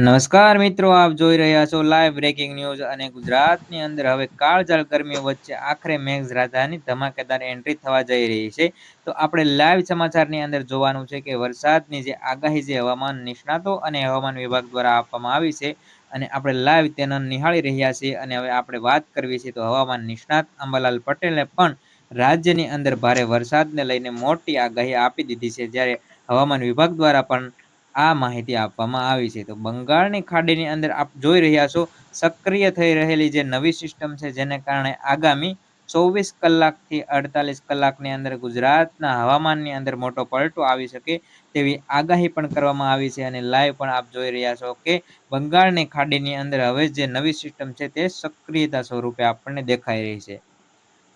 નમસ્કાર મિત્રો, આપ જોઈ રહ્યા છો લાઈવ બ્રેકિંગ ન્યૂઝ અને ગુજરાતની અંદર હવે કાળઝાળ ગરમી વચ્ચે આખરે મેઘરાજાની ધમાકેદાર એન્ટ્રી થવા જઈ રહી છે. તો આપણે લાઈવ સમાચારની અંદર જોવાનું છે કે વરસાદની જે આગાહી જે હવામાન નિષ્ણાતો અને હવામાન વિભાગ દ્વારા આપવામાં આવી છે અને આપણે લાઈવ તેને નિહાળી રહ્યા છીએ. અને હવે આપણે વાત કરવી છે તો હવામાન નિષ્ણાત અંબાલાલ પટેલે પણ રાજ્યની અંદર ભારે વરસાદને લઈને મોટી આગાહી આપી દીધી છે. જ્યારે હવામાન વિભાગ દ્વારા પણ આ માહિતી આપવામાં આવી છે. તો બંગાળની ખાડીની અંદર આપ જોઈ રહ્યા છો સક્રિય થઈ રહેલી જે નવી સિસ્ટમ છે, જેને કારણે આગામી 24 કલાકથી 48 કલાકની અંદર ગુજરાતના હવામાનની અંદર મોટો પલટો આવી શકે તેવી આગાહી પણ કરવામાં આવી છે. અને લાઈવ પણ આપ જોઈ રહ્યા છો કે બંગાળની ખાડીની અંદર હવે જે નવી સિસ્ટમ છે તે સક્રિયતા સ્વરૂપે આપણને દેખાઈ રહી છે.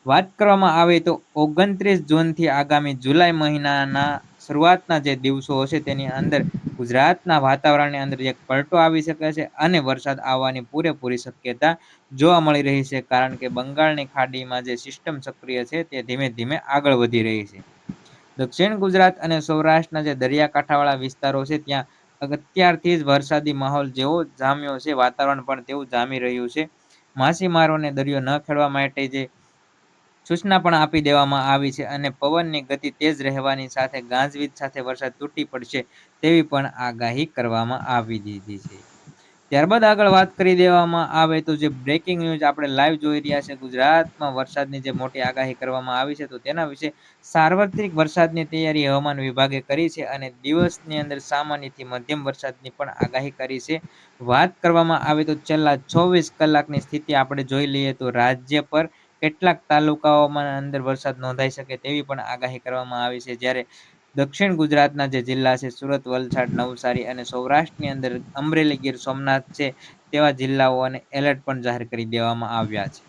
વાત કરવામાં આવે તો 29 જૂનથી આગામી જુલાઈ મહિનાના શરૂઆતના જે દિવસો હશે તેની અંદર ગુજરાતના વાતાવરણની અંદર એક પલટો આવી શકે છે અને વરસાદ આવવાની પૂરેપૂરી શક્યતા જોવા મળી રહી છે. કારણ કે બંગાળની ખાડીમાં જે સિસ્ટમ સક્રિય છે તે ધીમે ધીમે આગળ વધી રહી છે. દક્ષિણ ગુજરાત અને સૌરાષ્ટ્રના જે દરિયાકાંઠાવાળા વિસ્તારો છે ત્યાં અત્યારથી જ વરસાદી માહોલ જેવો જામ્યો છે, વાતાવરણ પણ તેવું જામી રહ્યું છે. માછીમારોને દરિયો ન ખેડવા માટે જે સૂચના પણ આપી દેવામાં આવી છે અને પવનની ગતિ તેજ રહેવાની સાથે ગાજવીજ સાથે વરસાદ તૂટી પડશે તેવી પણ આગાહી કરવામાં આવી દીધી છે. ત્યારબાદ આગળ વાત કરી દેવામાં આવે તો જે બ્રેકિંગ ન્યૂઝ આપણે લાઈવ જોઈ રહ્યા છે, ગુજરાતમાં વરસાદની જે મોટી આગાહી કરવામાં આવી છે તો તેના વિશે સાર્વત્રિક વરસાદની તૈયારી હવામાન વિભાગે કરી છે અને દિવસની અંદર સામાન્યથી મધ્યમ વરસાદની પણ આગાહી કરી છે. વાત કરવામાં આવે તો છેલ્લા 24 કલાકની સ્થિતિ આપણે જોઈ લઈએ તો રાજ્ય પર કેટલાક તાલુકાઓમાં અંદર વરસાદ નોંધાઈ શકે તેવી પણ આગાહી કરવામાં આવી છે. જ્યારે દક્ષિણ ગુજરાતના જે જિલ્લા છે સુરત, વલસાડ, નવસારી અને સૌરાષ્ટ્રની અંદર અમરેલી, ગીર સોમનાથ છે તેવા જિલ્લાઓને એલર્ટ પણ જાહેર કરી દેવામાં આવ્યા છે.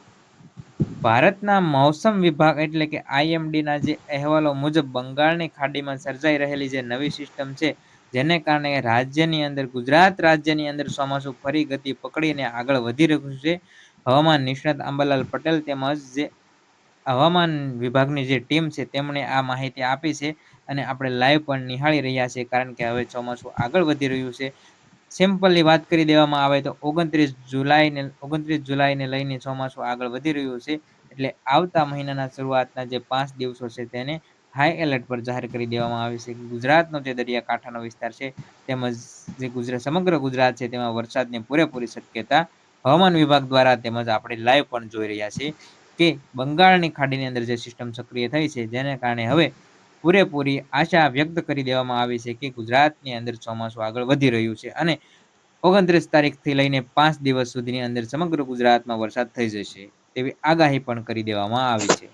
ભારતના મૌસમ વિભાગ એટલે કે આઈએમડીના જે અહેવાલો મુજબ બંગાળની ખાડીમાં સર્જાઈ રહેલી જે નવી સિસ્ટમ છે, જેને કારણે રાજ્યની અંદર ગુજરાત રાજ્યની અંદર ચોમાસું ફરી ગતિ પકડીને આગળ વધી રહ્યું છે. હવામાન નિષ્ણાત અંબાલાલ પટેલ તેમજ જે હવામાન વિભાગની જે ટીમ છે તેમણે આ માહિતી આપી છે અને આપણે લાઈવ પણ નિહાળી રહ્યા છીએ. કારણ કે હવે ચોમાસું આગળ વધી રહ્યું છે. સિમ્પલની વાત કરી દેવામાં આવે તો 29 જુલાઈને લઈને ચોમાસું આગળ વધી રહ્યું છે. એટલે આવતા મહિનાના શરૂઆતના જે 5 દિવસો છે તેને હાઈ એલર્ટ પર જાહેર કરી દેવામાં આવે છે. ગુજરાતનો જે દરિયાકાંઠાનો વિસ્તાર છે તેમજ જે સમગ્ર ગુજરાત છે તેમાં વરસાદની પૂરેપૂરી શક્યતા હવામાન વિભાગ દ્વારા તેમજ આપણે લાઈવ પણ જોઈ રહ્યા છીએ કે બંગાળની ખાડીની અંદર જે સિસ્ટમ સક્રિય થઈ છે, જેને કારણે હવે પૂરેપૂરી આશા વ્યક્ત કરી દેવામાં આવી છે કે ગુજરાતની અંદર ચોમાસું આગળ વધી રહ્યું છે અને 29 તારીખથી લઈને 5 દિવસ સુધીની અંદર સમગ્ર ગુજરાતમાં વરસાદ થઈ જશે તેવી આગાહી પણ કરી દેવામાં આવી છે.